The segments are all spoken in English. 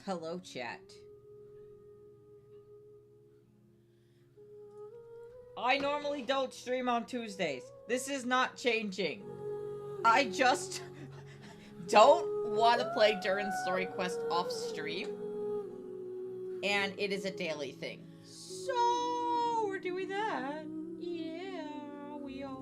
Hello, chat. I normally don't stream on Tuesdays. This is not changing. I just don't want to play Durin's Story Quest off stream. And it is a daily thing. So, we're doing that. Yeah, we are.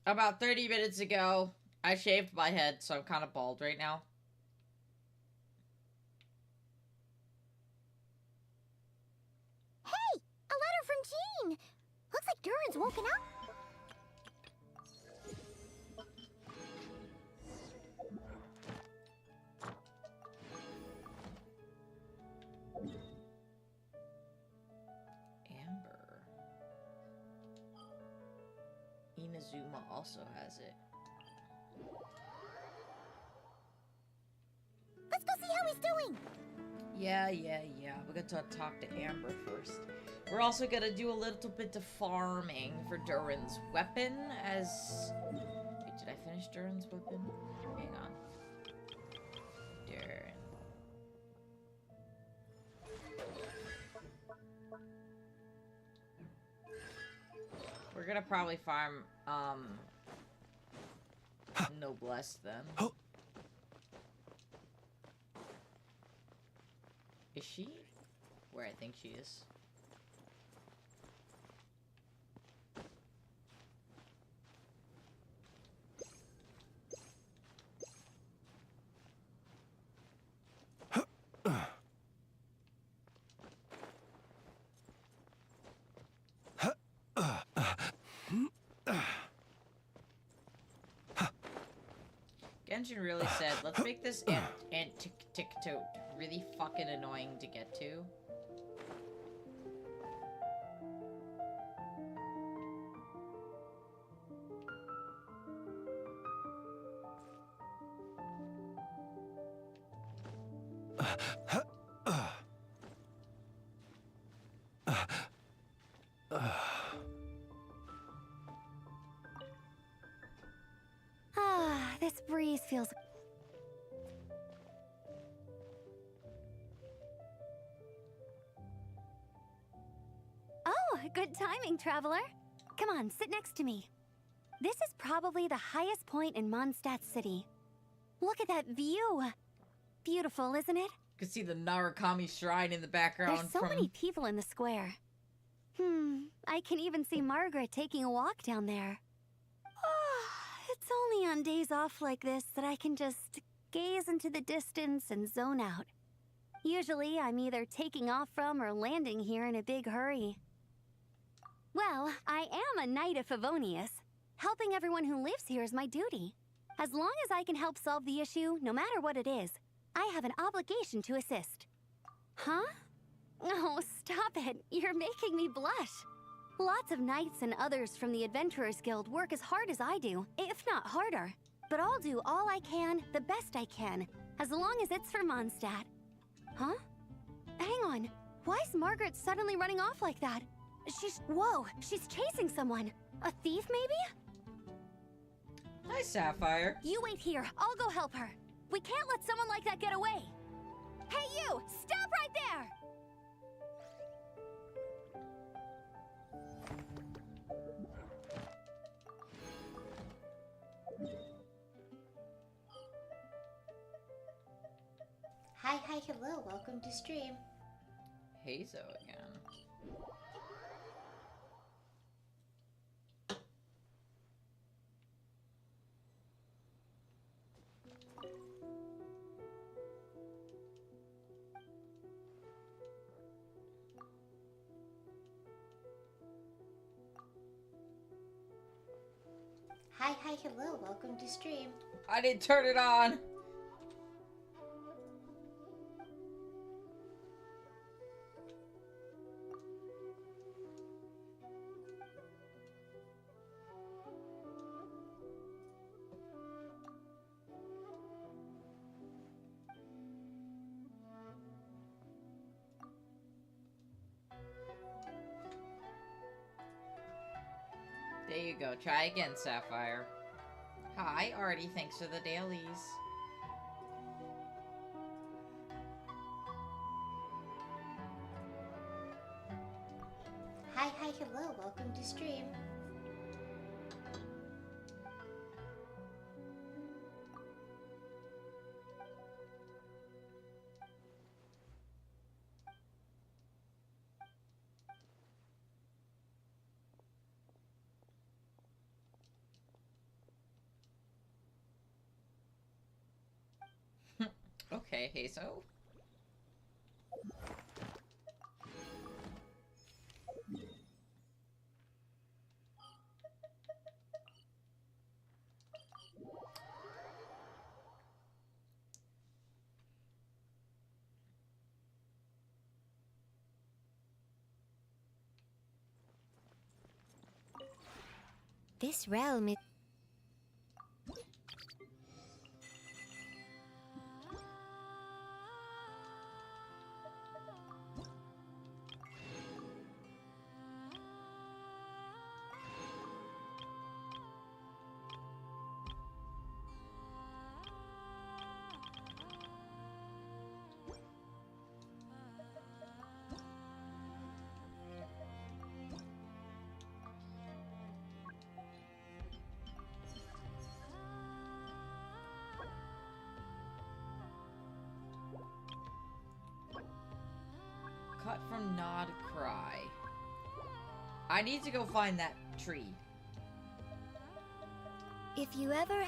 About 30 minutes ago, I shaved my head, so I'm kind of bald right now. Hey! A letter from Jean! Looks like Durin's woken up. Amber. Inazuma also has it. Let's go see how he's doing. Yeah. We're gonna talk to Amber first. We're also gonna do a little bit of farming for Durin's weapon as... Wait, did I finish Durin's weapon? Hang on. Durin. We're gonna probably farm, Noblesse then. Is she? Where I think she is. Genshin really said, let's make this Antic-Tote really fucking annoying to get to. This breeze feels... Oh, good timing, traveler. Come on, sit next to me. This is probably the highest point in Mondstadt City. Look at that view. Beautiful, isn't it? You can see the Narukami shrine in the background. There's so many people in the square. I can even see Margaret taking a walk down there. It's only on days off like this that I can just gaze into the distance and zone out. Usually, I'm either taking off from or landing here in a big hurry. Well, I am a Knight of Favonius. Helping everyone who lives here is my duty. As long as I can help solve the issue, no matter what it is, I have an obligation to assist. Huh? Oh, stop it. You're making me blush. Lots of knights and others from the Adventurers Guild work as hard as I do, if not harder. But I'll do all I can, the best I can, as long as it's for Mondstadt. Huh? Hang on. Why is Margaret suddenly running off like that? Whoa, she's chasing someone. A thief, maybe? Hi, Sapphire. You wait here. I'll go help her. We can't let someone like that get away. Hey, you! Stop right there! Hi, hello, welcome to stream. Hazo again. Hi, hello, welcome to stream. I didn't turn it on. you go. Try again, Sapphire. Hi, Artie. Thanks for the dailies. Hi, hello, welcome to stream. Okay, Hazo. This realm is... Cut from Nod Cry. I need to go find that tree. If you ever...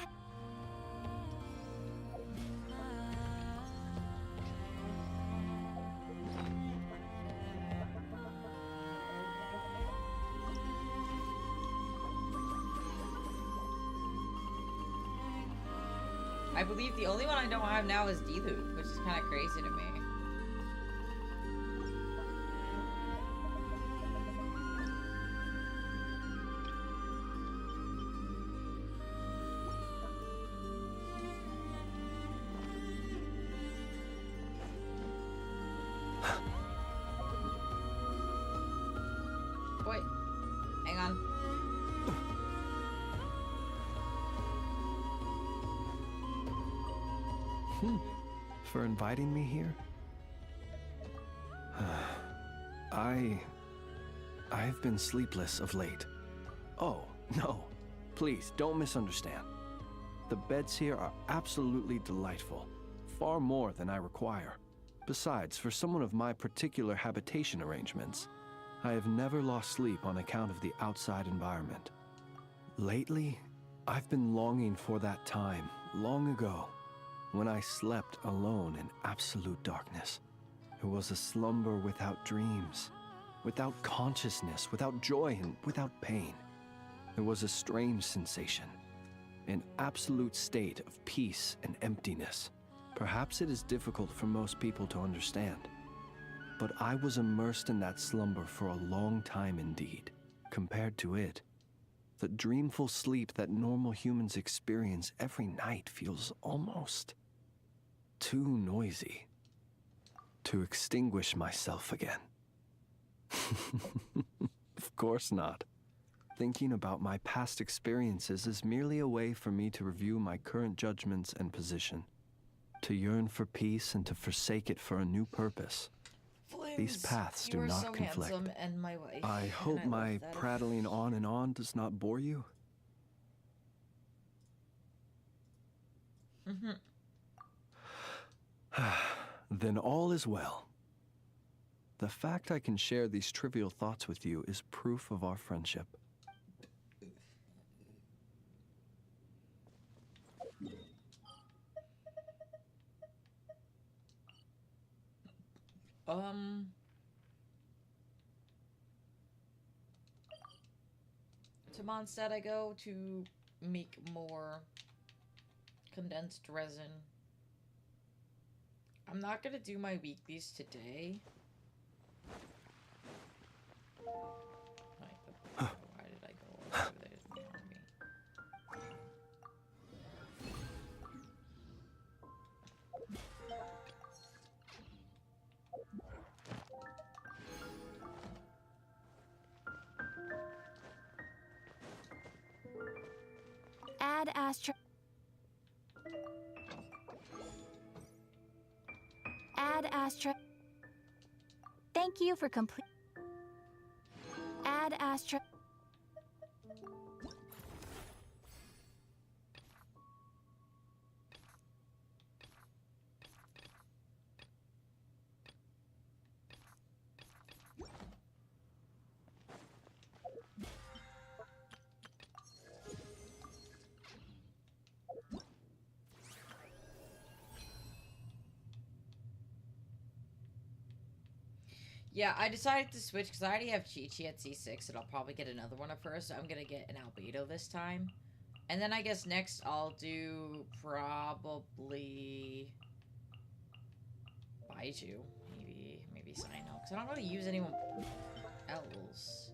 I believe the only one I don't have now is D-Loop, which is kind of crazy to me. Wait, hang on. For inviting me here? I've been sleepless of late. Oh, no. Please, don't misunderstand. The beds here are absolutely delightful. Far more than I require. Besides, for someone of my particular habitation arrangements, I have never lost sleep on account of the outside environment. Lately, I've been longing for that time, long ago, when I slept alone in absolute darkness. It was a slumber without dreams, without consciousness, without joy, and without pain. It was a strange sensation, an absolute state of peace and emptiness. Perhaps it is difficult for most people to understand, but I was immersed in that slumber for a long time indeed. Compared to it, the dreamful sleep that normal humans experience every night feels almost too noisy to extinguish myself again. Of course not. Thinking about my past experiences is merely a way for me to review my current judgments and position, to yearn for peace and to forsake it for a new purpose. These paths do not so conflict. handsome, and my wife. I hope my prattling on and on does not bore you. Then all is well. The fact I can share these trivial thoughts with you is proof of our friendship. To Mondstadt I go to make more condensed resin. I'm not gonna do my weeklies today. Why did I go over there? It's beyond me. Add Astra. Add Astra. Thank you for complete. Add Astra. Yeah, I decided to switch because I already have Chi-Chi at C6 and I'll probably get another one of her, so I'm gonna get an Albedo this time. And then I guess next I'll do probably Baiju. Maybe Sino, because I don't really use anyone else.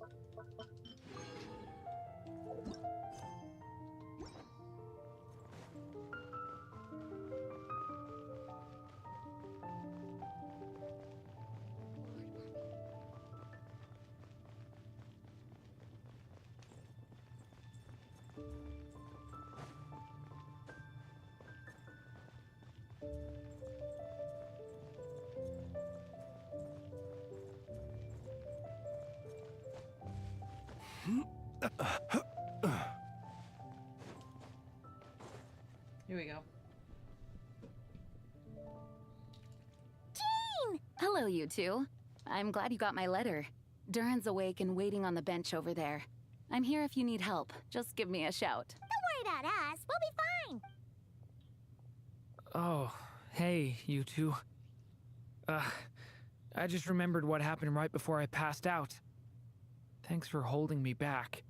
Here we go. Jean! Hello, you two. I'm glad you got my letter. Durin's awake and waiting on the bench over there. I'm here if you need help. Just give me a shout. Don't worry about us. We'll be fine. Oh, hey, you two. I just remembered what happened right before I passed out. Thanks for holding me back.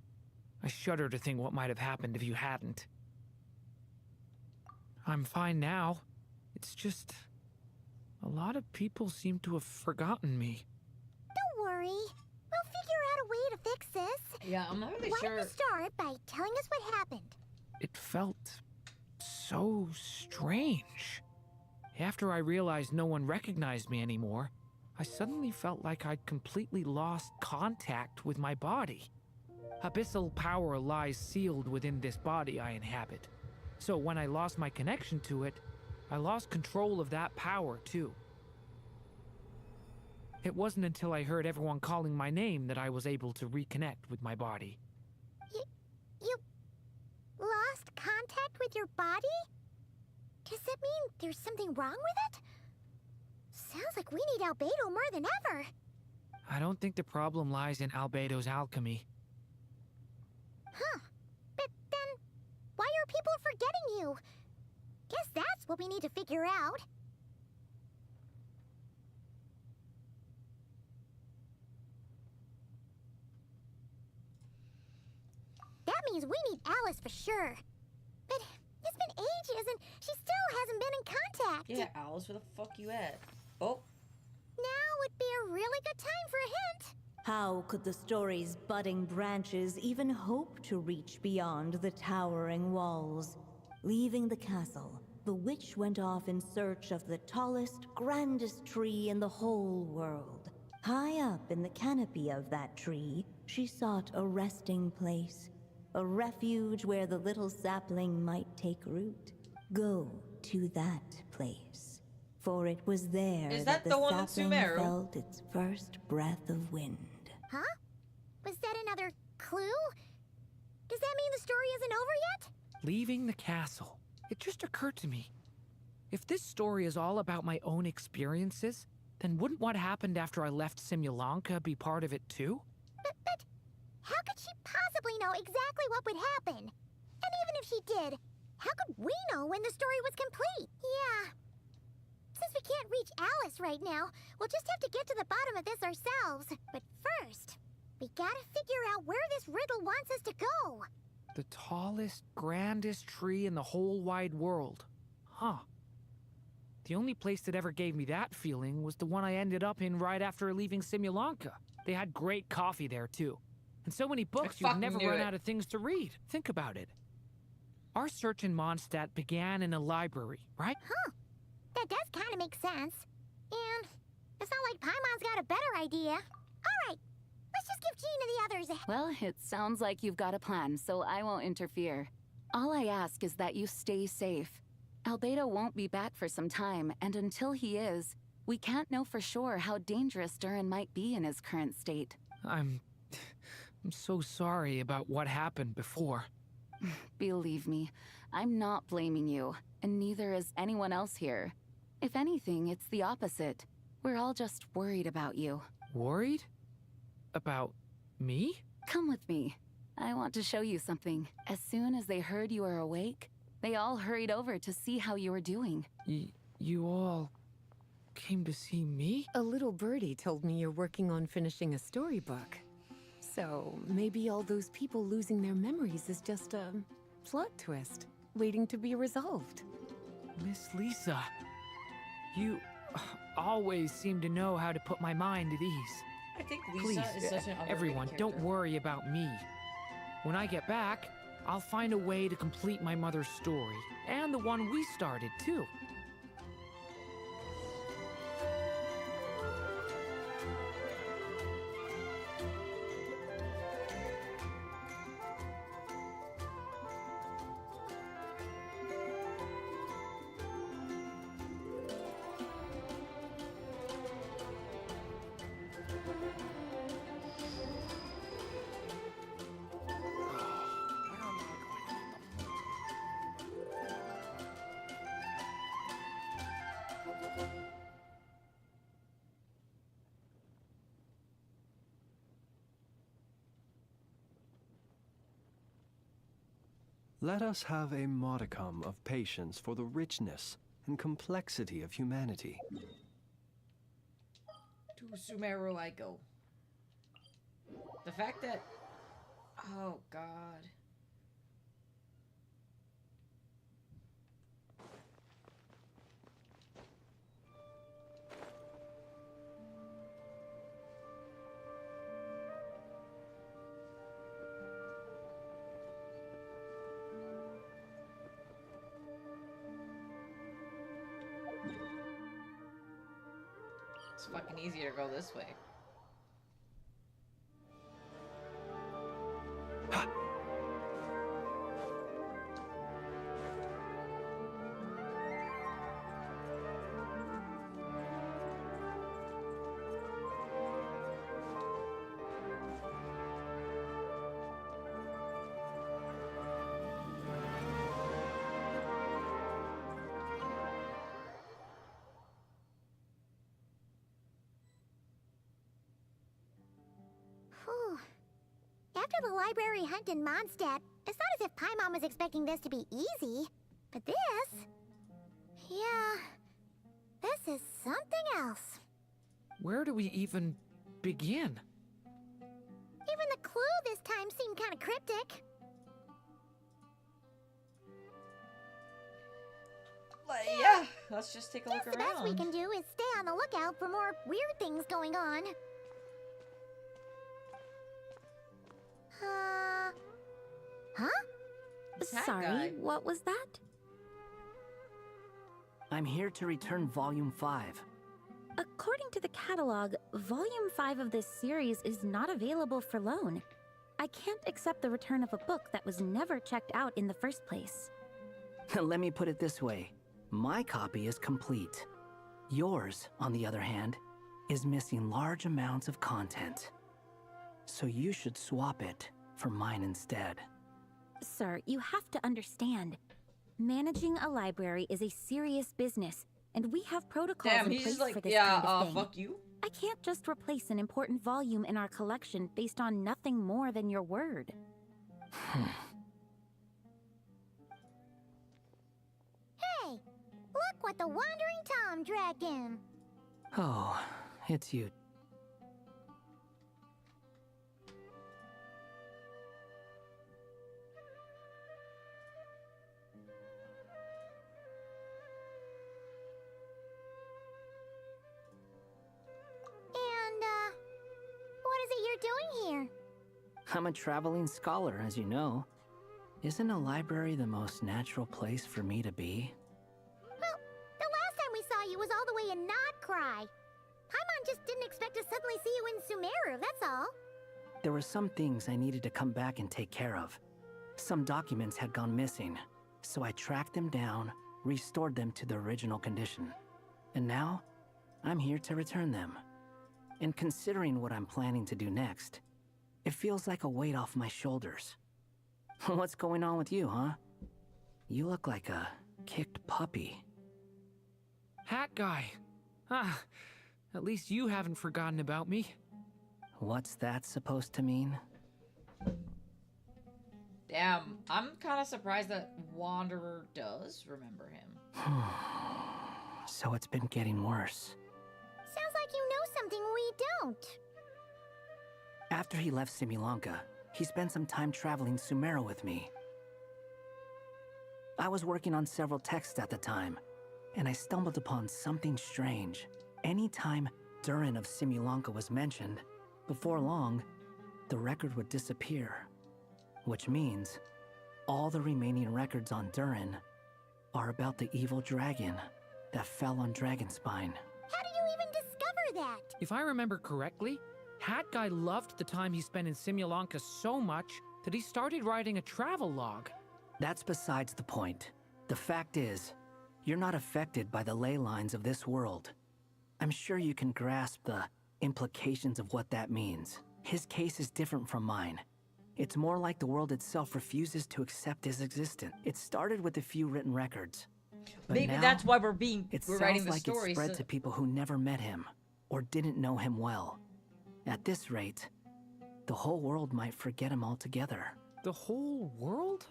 I shudder to think what might have happened if you hadn't. I'm fine now. It's just... a lot of people seem to have forgotten me. Don't worry. We'll figure out a way to fix this. Yeah, I'm not really Why sure. don't you start by telling us what happened? It felt so strange. After I realized no one recognized me anymore, I suddenly felt like I'd completely lost contact with my body. Abyssal power lies sealed within this body I inhabit. So when I lost my connection to it, I lost control of that power too. It wasn't until I heard everyone calling my name that I was able to reconnect with my body. You lost contact with your body? Does that mean there's something wrong with it? Sounds like we need Albedo more than ever. I don't think the problem lies in Albedo's alchemy. Huh. But then, why are people forgetting you? Guess that's what we need to figure out. That means we need Alice for sure. But it's been ages and she still hasn't been in contact. Yeah, Alice, where the fuck you at? Oh. Now would be a really good time for a hint. How could the story's budding branches even hope to reach beyond the towering walls? Leaving the castle, the witch went off in search of the tallest, grandest tree in the whole world. High up in the canopy of that tree, she sought a resting place, a refuge where the little sapling might take root. Go to that place, for it was there Is that that the the one in sapling Sumeru? felt its first breath of wind. Huh? Was that another clue? Does that mean the story isn't over yet? Leaving the castle. It just occurred to me. If this story is all about my own experiences, then wouldn't what happened after I left Simulanka be part of it too? But how could she possibly know exactly what would happen? And even if she did, how could we know when the story was complete? Yeah. Since we can't reach Alice right now, we'll just have to get to the bottom of this ourselves. But first, we gotta figure out where this riddle wants us to go. The tallest, grandest tree in the whole wide world. Huh. The only place that ever gave me that feeling was the one I ended up in right after leaving Simulanka. They had great coffee there, too. And so many books you'd fucking never knew run it. out of things to read. Think about it. Our search in Mondstadt began in a library, right? That does kind of make sense. And it's not like Paimon's got a better idea. All right, Let's just give Jean and the others a... Well, it sounds like you've got a plan, so I won't interfere. All I ask is that you stay safe. Albedo won't be back for some time, and until he is, we can't know for sure how dangerous Durin might be in his current state. I'm so sorry about what happened before. Believe me, I'm not blaming you, and neither is anyone else here. If anything, it's the opposite. We're all just worried about you. Worried? About me? Come with me. I want to show you something. As soon as they heard you were awake, they all hurried over to see how you were doing. You all came to see me? A little birdie told me you're working on finishing a storybook. So maybe all those people losing their memories is just a plot twist, waiting to be resolved. Miss Lisa, you always seem to know how to put my mind at ease. I think Lisa Please, is such an underrated everyone, don't character. worry about me. When I get back, I'll find a way to complete my mother's story, and the one we started, too. Let us have a modicum of patience for the richness and complexity of humanity. To Sumeru I go. The fact that... Oh, God. It's fucking easier to go this way. Whew. After the library hunt in Mondstadt, it's not as if Paimon was expecting this to be easy. But this... Yeah... This is something else. Where do we even begin? Even the clue this time seemed kind of cryptic. Yeah, let's just take a Guess look the best we around. can do is stay on the lookout for more weird things going on. Huh? That Sorry, guy. what was that? I'm here to return Volume 5. According to the catalog, Volume 5 of this series is not available for loan. I can't accept the return of a book that was never checked out in the first place. Let me put it this way. My copy is complete. Yours, on the other hand, is missing large amounts of content. So you should swap it for mine instead. Sir, you have to understand. Managing a library is a serious business, and we have protocols Damn, in he's place just for like, this yeah, kind of thing. fuck you. I can't just replace an important volume in our collection based on nothing more than your word. Hey, look what the Wandering Tom dragged in. Oh, it's you. And, what is it you're doing here? I'm a traveling scholar, as you know. Isn't a library the most natural place for me to be? Well, the last time we saw you was all the way in Notcry. Paimon just didn't expect to suddenly see you in Sumeru, that's all. There were some things I needed to come back and take care of. Some documents had gone missing, so I tracked them down, restored them to their original condition. And now, I'm here to return them. And considering what I'm planning to do next, it feels like a weight off my shoulders. What's going on with you, huh? You look like a kicked puppy. Hat guy. Ah, at least you haven't forgotten about me. What's that supposed to mean? Damn, I'm kind of surprised that Wanderer does remember him. So it's been getting worse. Sounds like you know something we don't. After he left Simulanka, he spent some time traveling Sumeru with me. I was working on several texts at the time, and I stumbled upon something strange. Anytime Durin of Simulanka was mentioned, before long, the record would disappear. Which means, all the remaining records on Durin are about the evil dragon that fell on Dragonspine. How do you even discover that? If I remember correctly, Hat Guy loved the time he spent in Simulanka so much that he started writing a travel log. That's besides the point. The fact is, you're not affected by the ley lines of this world. I'm sure you can grasp the implications of what that means. His case is different from mine. It's more like the world itself refuses to accept his existence. It started with a few written records. But Maybe now, that's why we're writing the like story. It spread So... to people who never met him or didn't know him well. At this rate, the whole world might forget him altogether. The whole world?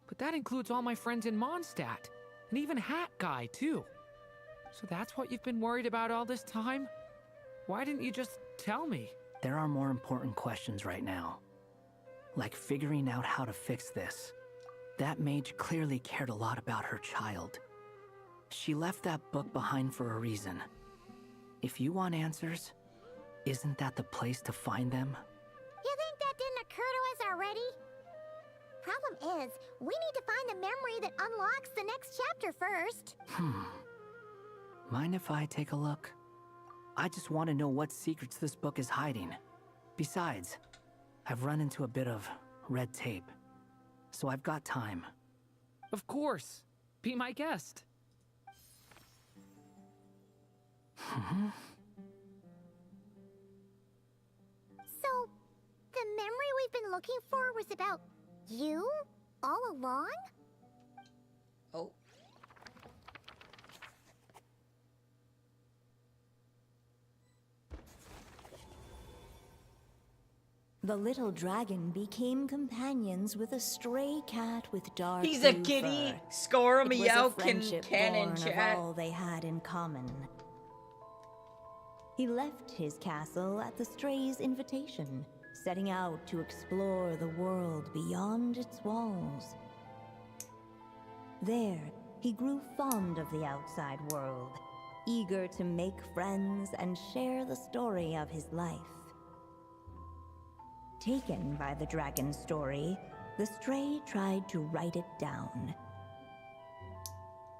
But that includes all my friends in Mondstadt, and even Hat Guy, too. So that's what you've been worried about all this time? Why didn't you just tell me? There are more important questions right now. Like figuring out how to fix this. That mage clearly cared a lot about her child. She left that book behind for a reason. If you want answers, isn't that the place to find them? You think that didn't occur to us already? Problem is, we need to find the memory that unlocks the next chapter first. Mind if I take a look? I just want to know what secrets this book is hiding. Besides, I've run into a bit of red tape, so I've got time. Of course. Be my guest. So, the memory we've been looking for was about you all along? Oh. The little dragon became companions with a stray cat with dark He's a blue kitty. fur. Score It me was a out, friendship canon born chat. of all they had in common. He left his castle at the stray's invitation, setting out to explore the world beyond its walls. There, he grew fond of the outside world, eager to make friends and share the story of his life. Taken by the dragon's story, the stray tried to write it down.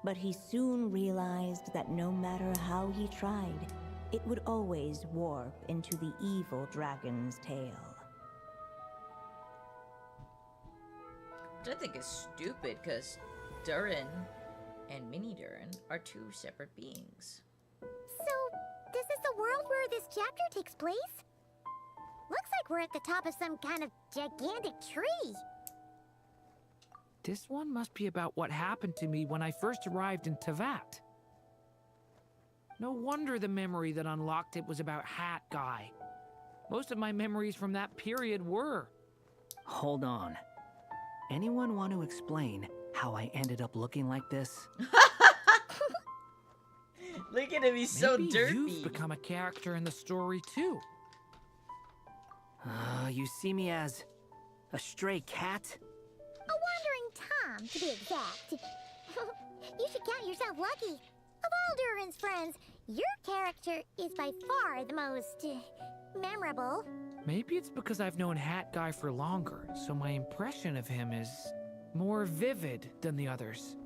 But he soon realized that no matter how he tried, it would always warp into the evil dragon's tale. Which I think is stupid, because Durin and Mini Durin are two separate beings. So, this is the world where this chapter takes place? Looks like we're at the top of some kind of gigantic tree. This one must be about what happened to me when I first arrived in Tevat. No wonder the memory that unlocked it was about Hat Guy. Most of my memories from that period were. Hold on. Anyone want to explain how I ended up looking like this? Look at him, he's so Maybe derpy. you've become a character in the story too. You see me as a stray cat? A wandering Tom, to be exact. You should count yourself lucky. Of all Durin's friends, your character is by far the most memorable. Maybe it's because I've known Hat Guy for longer, so my impression of him is more vivid than the others.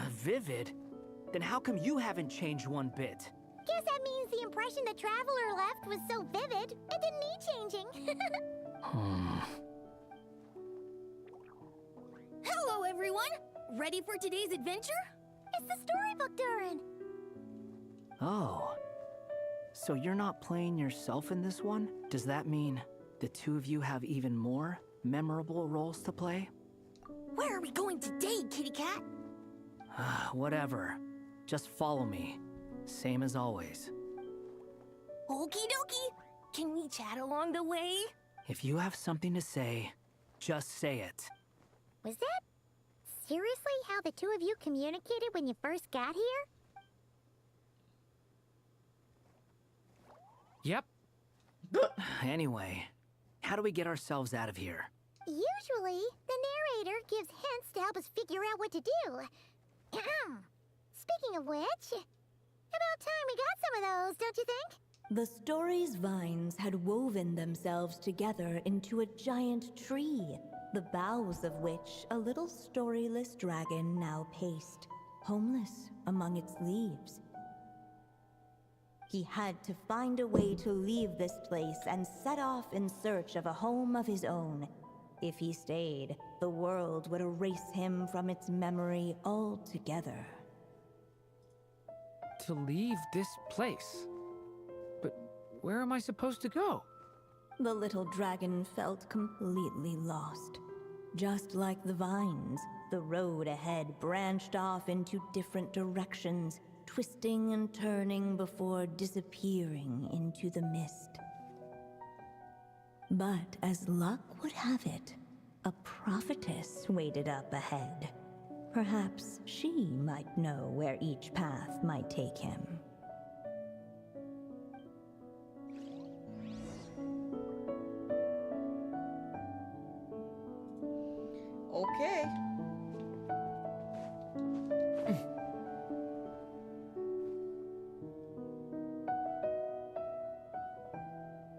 Vivid? Then how come you haven't changed one bit? Guess that means the impression the traveler left was so vivid, it didn't need changing. Hello, everyone! Ready for today's adventure? It's the storybook, Durin. Oh. So you're not playing yourself in this one? Does that mean the two of you have even more memorable roles to play? Where are we going today, kitty cat? Whatever. Just follow me. Same as always. Okie dokie! Can we chat along the way? If you have something to say, just say it. Was that seriously how the two of you communicated when you first got here? Yep. Anyway, how do we get ourselves out of here? Usually, the narrator gives hints to help us figure out what to do. Speaking of which, about time we got some of those, don't you think? The story's vines had woven themselves together into a giant tree, the boughs of which a little storyless dragon now paced, homeless among its leaves. He had to find a way to leave this place and set off in search of a home of his own. If he stayed, the world would erase him from its memory altogether. To leave this place? But where am I supposed to go? The little dragon felt completely lost. Just like the vines, the road ahead branched off into different directions, twisting and turning before disappearing into the mist. But as luck would have it, a prophetess waited up ahead. Perhaps she might know where each path might take him. Okay.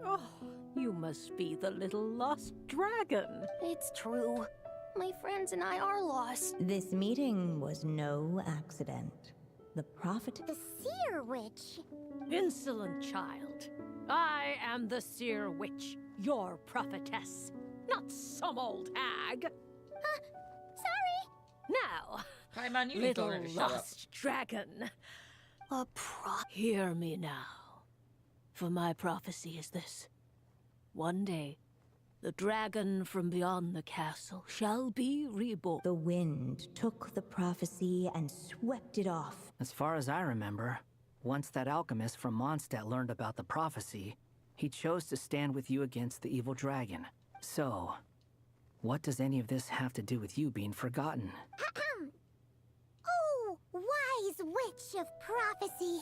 Oh, you must be the little lost dragon. It's true. My friends and I are lost. This meeting was no accident. The prophet... The seer witch. Insolent child. I am the seer witch, your prophetess, not some old hag. Sorry. Now, Paimon, you need to little learn to shut up. lost dragon, A prop. hear me now. For my prophecy is this. One day, the dragon from beyond the castle shall be reborn. The wind took the prophecy and swept it off. As far as I remember, once that alchemist from Mondstadt learned about the prophecy, he chose to stand with you against the evil dragon. So, what does any of this have to do with you being forgotten? Oh, wise witch of prophecy.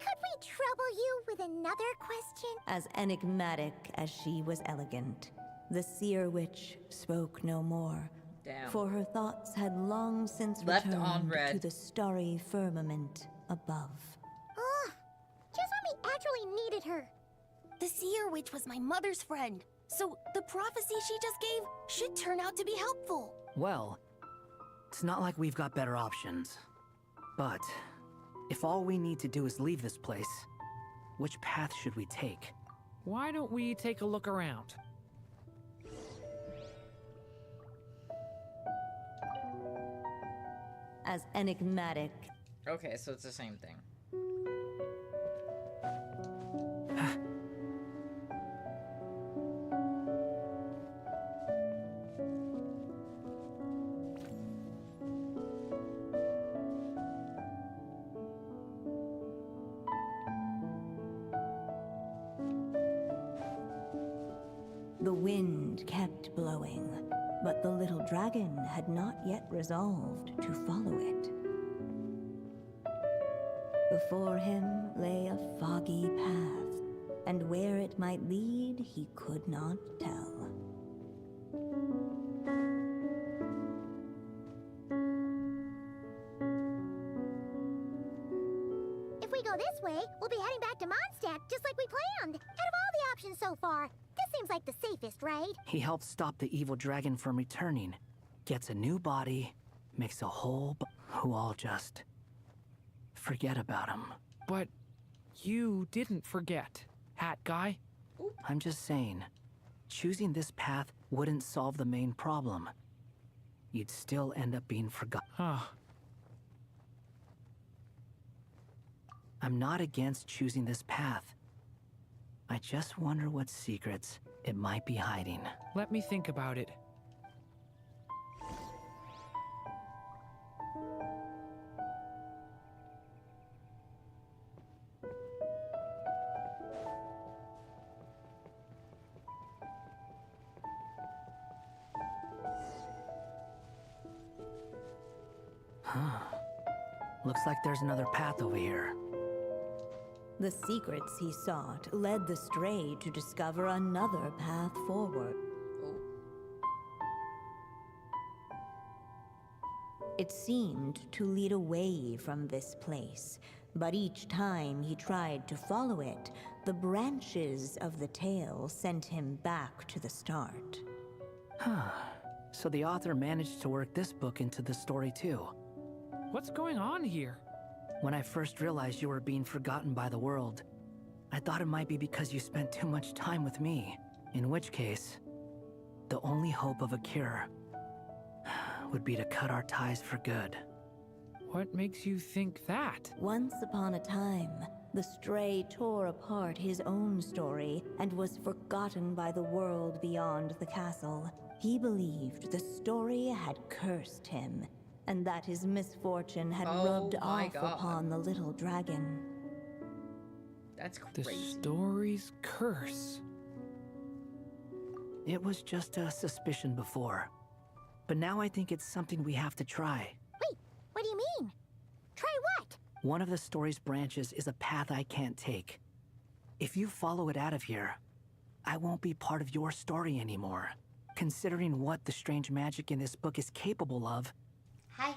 Could we trouble you with another question? As enigmatic as she was elegant, the seer witch spoke no more. Damn. For her thoughts had long since Left on returned red. to the starry firmament above. Oh, just when we actually needed her. The seer witch was my mother's friend, so the prophecy she just gave should turn out to be helpful. Well, it's not like we've got better options. But, if all we need to do is leave this place, which path should we take? Why don't we take a look around? As enigmatic Okay, so it's the same thing. the wind kept blowing, but the little dragon had not yet resolved to follow it. Before him lay a foggy path, and where it might lead he could not tell. If we go this way, we'll be heading back to Mondstadt just like we planned. Out of all the options so far, this seems like the safest, right? He helps stop the evil dragon from returning, gets a new body, makes a whole who all just forget about him. But You didn't forget, Hat Guy. I'm just saying, choosing this path wouldn't solve the main problem. You'd still end up being forgotten. Huh. I'm not against choosing this path. I just wonder what secrets it might be hiding. Let me think about it. Looks like there's another path over here. The secrets he sought led the stray to discover another path forward. It seemed to lead away from this place, but each time he tried to follow it, the branches of the tail sent him back to the start. So the author managed to work this book into the story too. What's going on here? When I first realized you were being forgotten by the world, I thought it might be because you spent too much time with me. In which case, the only hope of a cure would be to cut our ties for good. What makes you think that? Once upon a time, the stray tore apart his own story and was forgotten by the world beyond the castle. He believed the story had cursed him, and that his misfortune had rubbed off upon the little dragon. That's crazy. The story's curse. It was just a suspicion before, but now I think it's something we have to try. Wait, what do you mean? Try what? One of the story's branches is a path I can't take. If you follow it out of here, I won't be part of your story anymore. Considering what the strange magic in this book is capable of,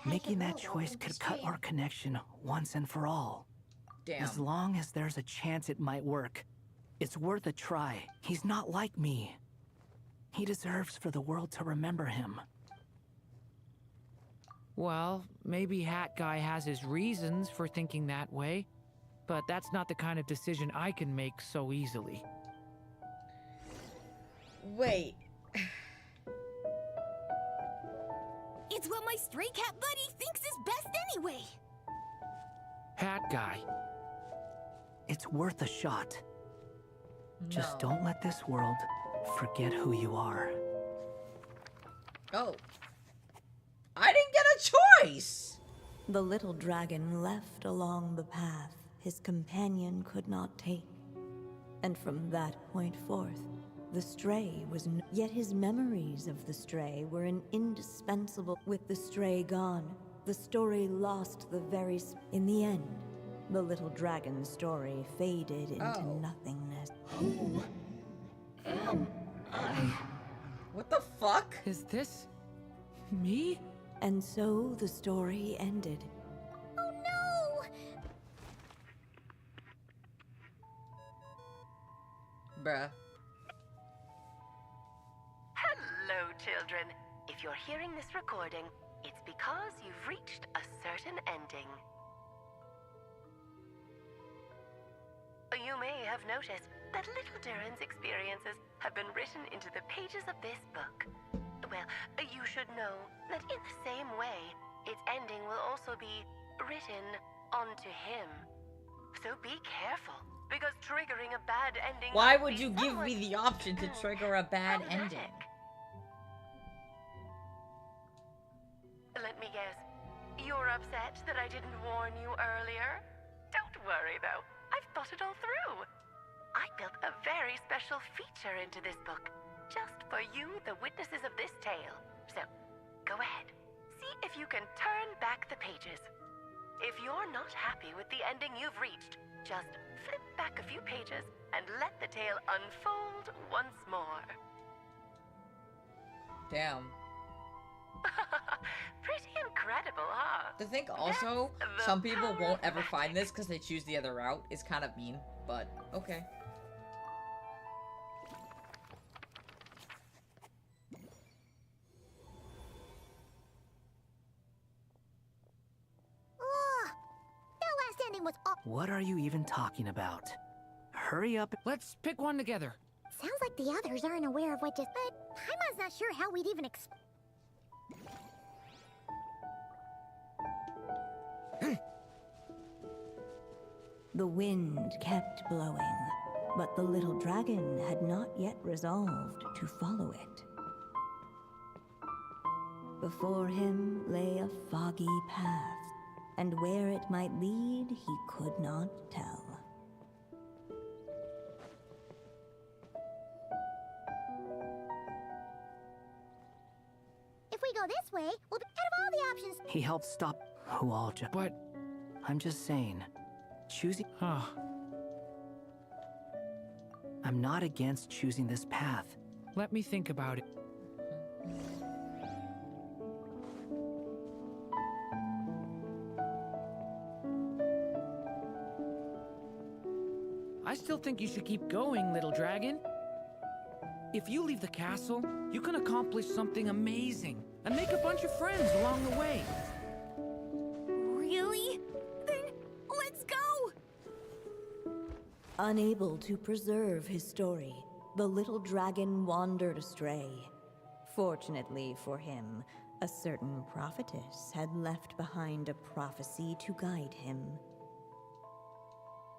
making that choice could cut our connection once and for all. Damn. As long as there's a chance it might work, it's worth a try. He's not like me. He deserves for the world to remember him. Well, maybe Hat Guy has his reasons for thinking that way, but that's not the kind of decision I can make so easily. Wait. It's what my stray cat buddy thinks is best anyway. Hat Guy. It's worth a shot. Just No. don't let this world forget who you are. Oh. I didn't get a choice! The little dragon left along the path his companion could not take. And from that point forth, the stray was yet his memories of the stray were an indispensable. With the stray gone, the story lost the in the end, the little dragon's story faded into nothingness. Who am I? What the fuck? Is this me? And so the story ended. Oh no! Bruh. Hello, children. If you're hearing this recording, it's because you've reached a certain ending. You may have noticed that little Durin's experiences have been written into the pages of this book. Well, you should know that in the same way, its ending will also be written onto him. So be careful, because triggering a bad ending... Why might would be you give somewhat me the option to trigger a bad problematic. ending? Let me guess. You're upset that I didn't warn you earlier? Don't worry, though. I've thought it all through. I built a very special feature into this book, just for you, the witnesses of this tale. So, go ahead. See if you can turn back the pages. If you're not happy with the ending you've reached, just flip back a few pages and let the tale unfold once more. Damn. Pretty incredible, huh? To think also, That's the some people power won't of ever find magic. this because they choose the other route is kind of mean, but okay. Ugh, that last ending dragon was all. What are you even talking about? Hurry up. Let's pick one together. Sounds like the others aren't aware of what just. But Paimon's not sure how we'd even The wind kept blowing, but the little dragon had not yet resolved to follow it. Before him lay a foggy path, and where it might lead he could not tell. If we go this way, we'll be out of all the options. He helped stop Hualja. But... I'm just saying, choosing... Huh. I'm not against choosing this path. Let me think about it. I still think you should keep going, little dragon. If you leave the castle, you can accomplish something amazing and make a bunch of friends along the way. Really? Then let's go! Unable to preserve his story, the little dragon wandered astray. Fortunately for him, a certain prophetess had left behind a prophecy to guide him.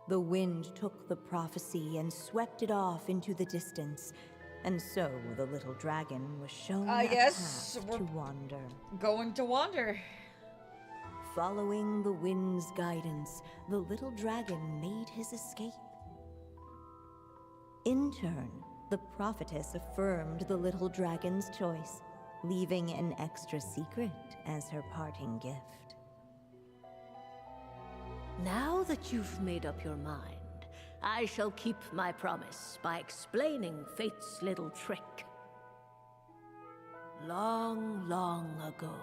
The wind took the prophecy and swept it off into the distance, and so the little dragon was shown a Yes, path we're to wander. going to wander. Following the wind's guidance, the little dragon made his escape. In turn, the prophetess affirmed the little dragon's choice, leaving an extra secret as her parting gift. Now that you've made up your mind, I shall keep my promise by explaining Fate's little trick. Long, long ago,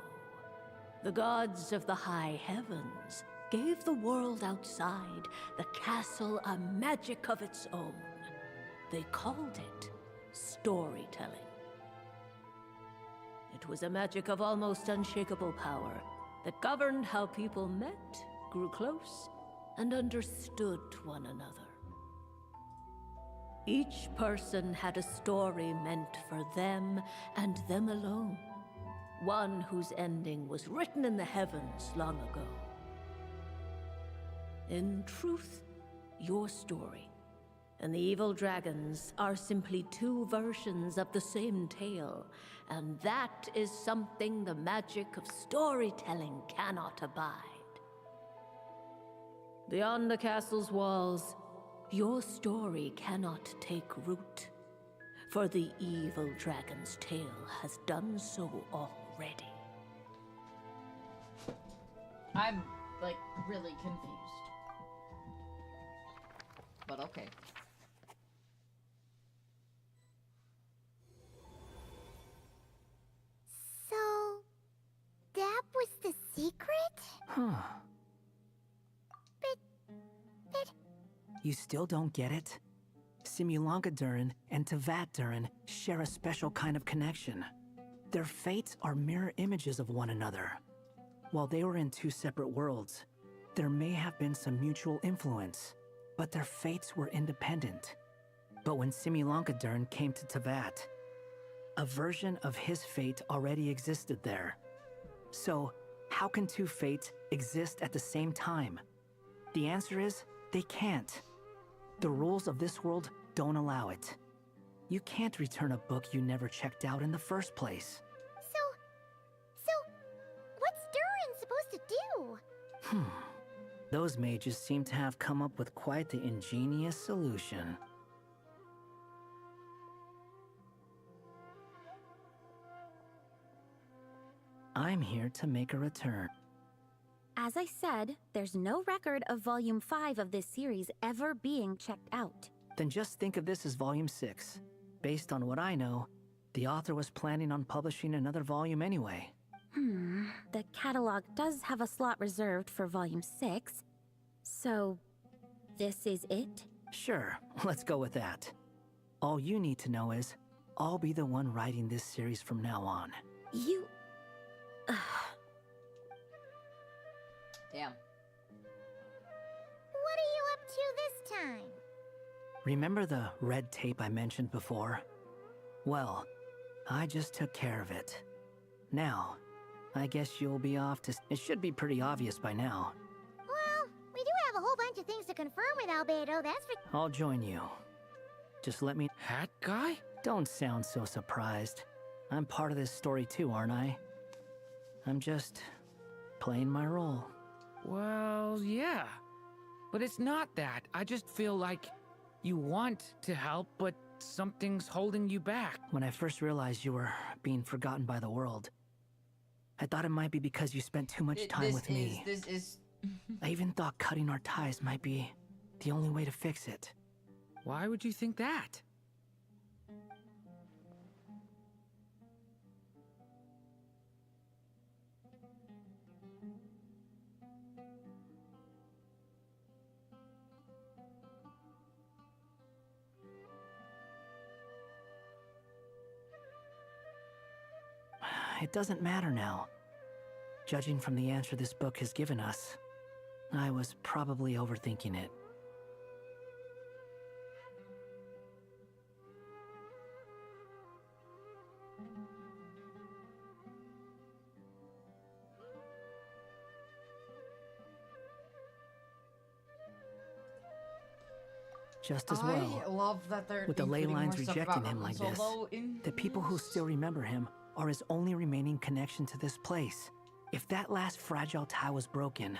the gods of the high heavens gave the world outside the castle a magic of its own. They called it storytelling. It was a magic of almost unshakable power that governed how people met, grew close, and understood one another. Each person had a story meant for them and them alone. One whose ending was written in the heavens long ago. In truth, your story and the evil dragons are simply two versions of the same tale, and that is something the magic of storytelling cannot abide. Beyond the castle's walls, your story cannot take root, for the evil dragon's tale has done so already. I'm, like, really confused. But okay. So, that was the secret? Huh. But... You still don't get it? Simulanka Durin and Tevat Durin share a special kind of connection. Their fates are mirror images of one another. While they were in two separate worlds, there may have been some mutual influence, but their fates were independent. But when Simulanka Durin came to Tevat, a version of his fate already existed there. So, how can two fates exist at the same time? The answer is, they can't. The rules of this world don't allow it. You can't return a book you never checked out in the first place. So, what's Durin supposed to do? Those mages seem to have come up with quite the ingenious solution. I'm here to make a return. As I said, there's no record of Volume 5 of this series ever being checked out. Then just think of this as Volume 6. Based on what I know, the author was planning on publishing another volume anyway. The catalog does have a slot reserved for Volume 6. So, this is it? Sure, let's go with that. All you need to know is, I'll be the one writing this series from now on. You... Damn. you this time? Remember the red tape I mentioned before? Well, I just took care of it. Now, I guess you'll be off to... It should be pretty obvious by now. Well, we do have a whole bunch of things to confirm with Albedo, that's for... I'll join you. Just let me... Hat guy? Don't sound so surprised. I'm part of this story too, aren't I? I'm just playing my role. Well, yeah. But it's not that. I just feel like you want to help, but something's holding you back. When I first realized you were being forgotten by the world, I thought it might be because you spent too much time with me. This is... I even thought cutting our ties might be the only way to fix it. Why would you think that? It doesn't matter now. Judging from the answer this book has given us, I was probably overthinking it. Just as well, I love that they're with the ley including lines more stuff rejecting about him like Ruffles, this, although in the people who still remember him are his only remaining connection to this place. If that last fragile tie was broken,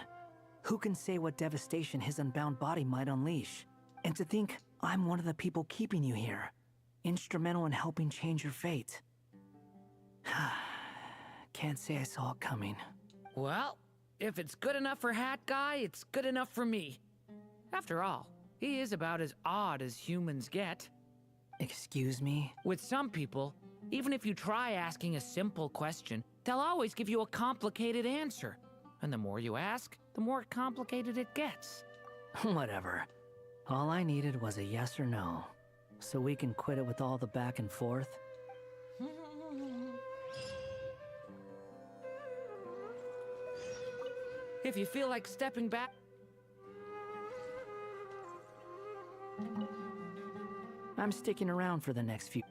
who can say what devastation his unbound body might unleash? And to think I'm one of the people keeping you here, instrumental in helping change your fate. Can't say I saw it coming. Well, if it's good enough for Hat Guy, it's good enough for me. After all, he is about as odd as humans get. Excuse me? With some people, even if you try asking a simple question, they'll always give you a complicated answer. And the more you ask, the more complicated it gets. Whatever. All I needed was a yes or no, so we can quit it with all the back and forth. If you feel like stepping back... I'm sticking around for the next few...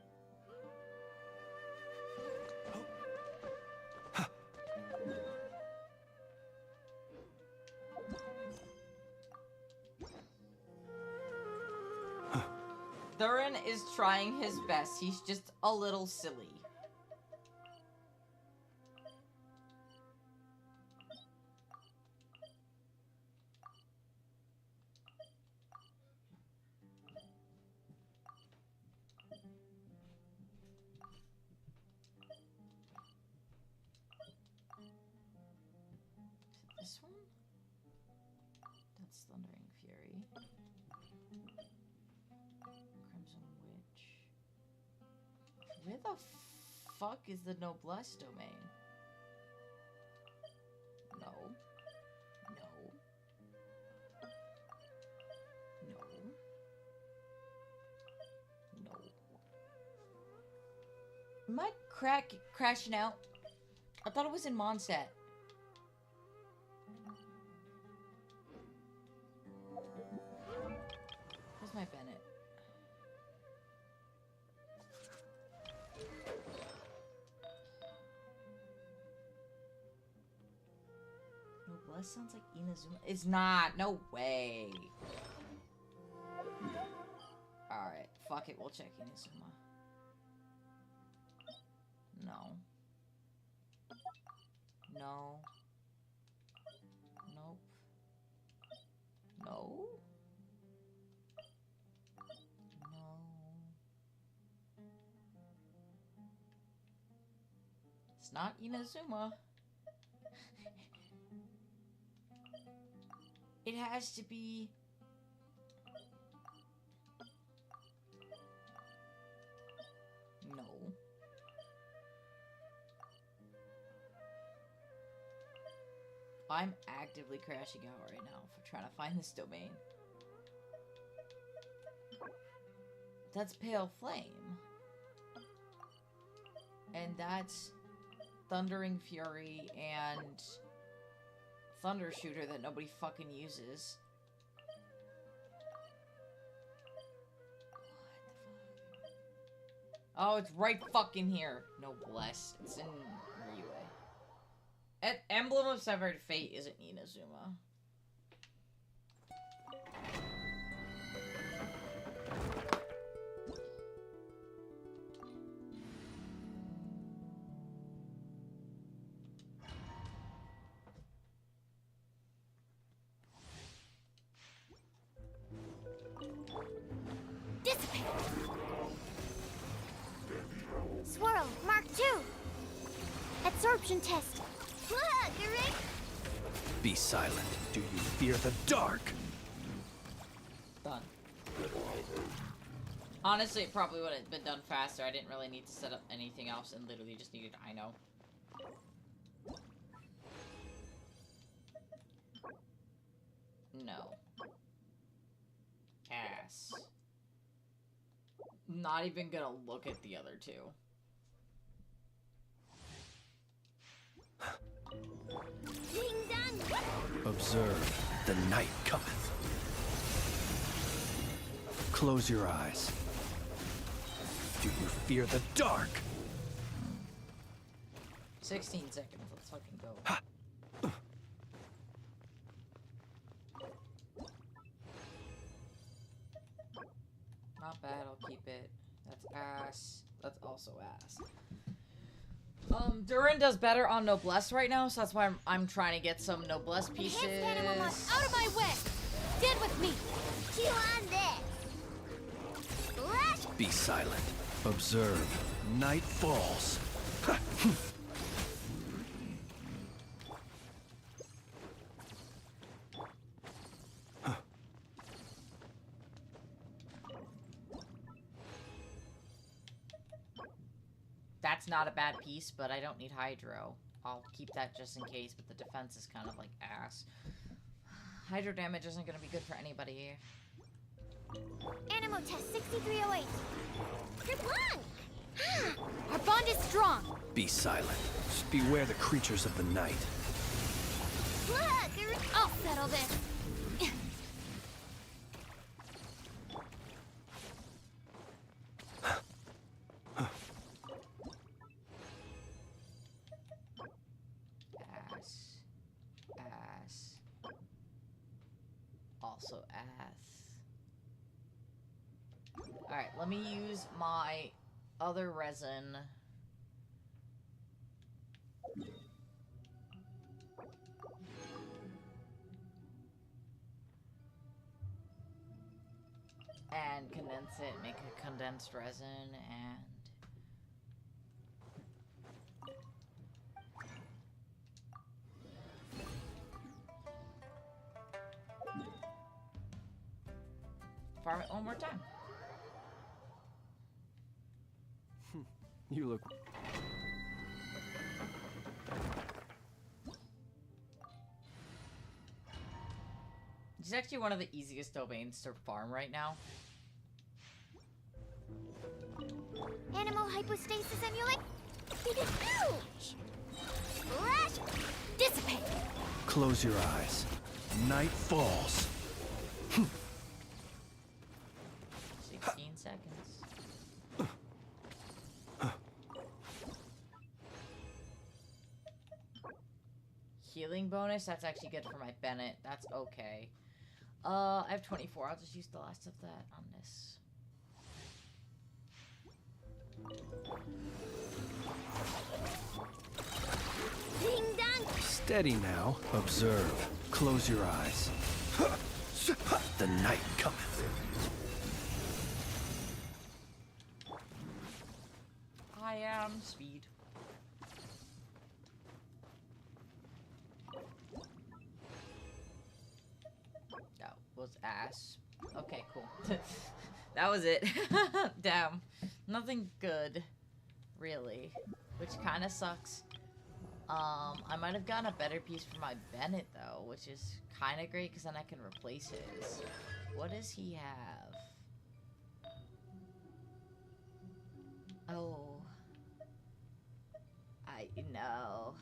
Durin is trying his best. He's just a little silly. This one? That's Thundering Fury. Crimson Witch. Where the fuck is the Noblesse domain? No. No. No. No. Am I crashing out? I thought it was in Mondstadt. Where's my Bennett? Noblesse sounds like Inazuma. It's not. No way. Alright. Fuck it. We'll check Inazuma. No. No. Nope. No. No. It's not Inazuma. It has to be... No. I'm actively crashing out right now for trying to find this domain. That's Pale Flame. And that's Thundering Fury and Thunder Shooter that nobody fucking uses. Oh, it's right fucking here. Noblesse. It's in Riue. Emblem of Severed Fate isn't Inazuma. Dissipate! Swirl, Mark II! Absorption test! Look, Durin! Be silent. Do you fear the dark? Done. Honestly, it probably would have been done faster. I didn't really need to set up anything else and literally just needed Ino. No. Ass. Not even gonna look at the other two. Ding dong! Observe, the night cometh. Close your eyes. Do you fear the dark? 16 seconds, let's fucking go. Not bad, I'll keep it. That's ass. That's also ass. Durin does better on Noblesse right now, so that's why I'm trying to get some Noblesse pieces. Out of my way! Stand with me! Chew on this! Splash! Be silent. Observe. Night falls. That's not a bad piece, but I don't need Hydro. I'll keep that just in case, but the defense is kind of like ass. Hydro damage isn't going to be good for anybody here. Animo test 6308. Kerplunk! Our bond is strong! Be silent. Just beware the creatures of the night. Look, Durin! I'll settle this! Ass. Also ass. Alright, let me use my other resin. And condense it, make a condensed resin, and... farm it one more time. You look... It's actually one of the easiest domains to farm right now. Animo hypostasis emulate. Huge! Splash! Dissipate! Close your eyes. Night falls. 16 seconds. Healing bonus, that's actually good for my Bennett. That's okay. I have 24. I'll just use the last of that on this. Ding dong! Steady now. Observe. Close your eyes. The night cometh. I am speed. That was ass. Okay, cool. That was it. Damn. Nothing good, really. Which kind of sucks. I might have gotten a better piece for my Bennett, though, which is kind of great, because then I can replace his. What does he have? Oh. I know.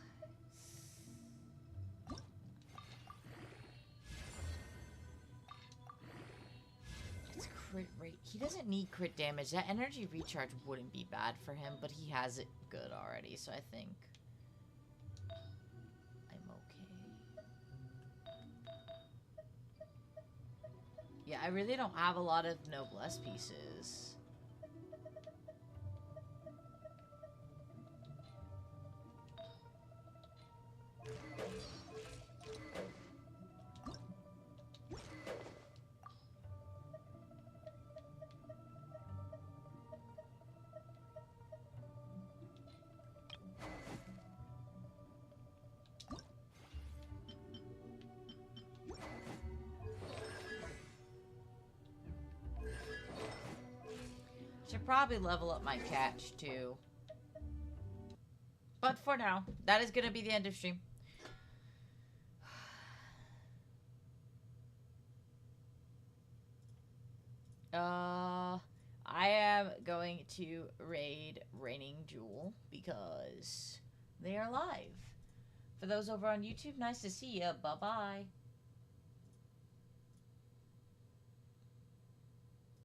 It's crit rate. he doesn't need crit damage. That energy recharge wouldn't be bad for him, but he has it good already, so I think I'm okay. Yeah, I really don't have a lot of noblesse pieces. Should probably level up my catch too. But for now, that is gonna be the end of stream. I am going to raid Reigning Jewel because they are live. For those over on YouTube, nice to see ya. Bye-bye.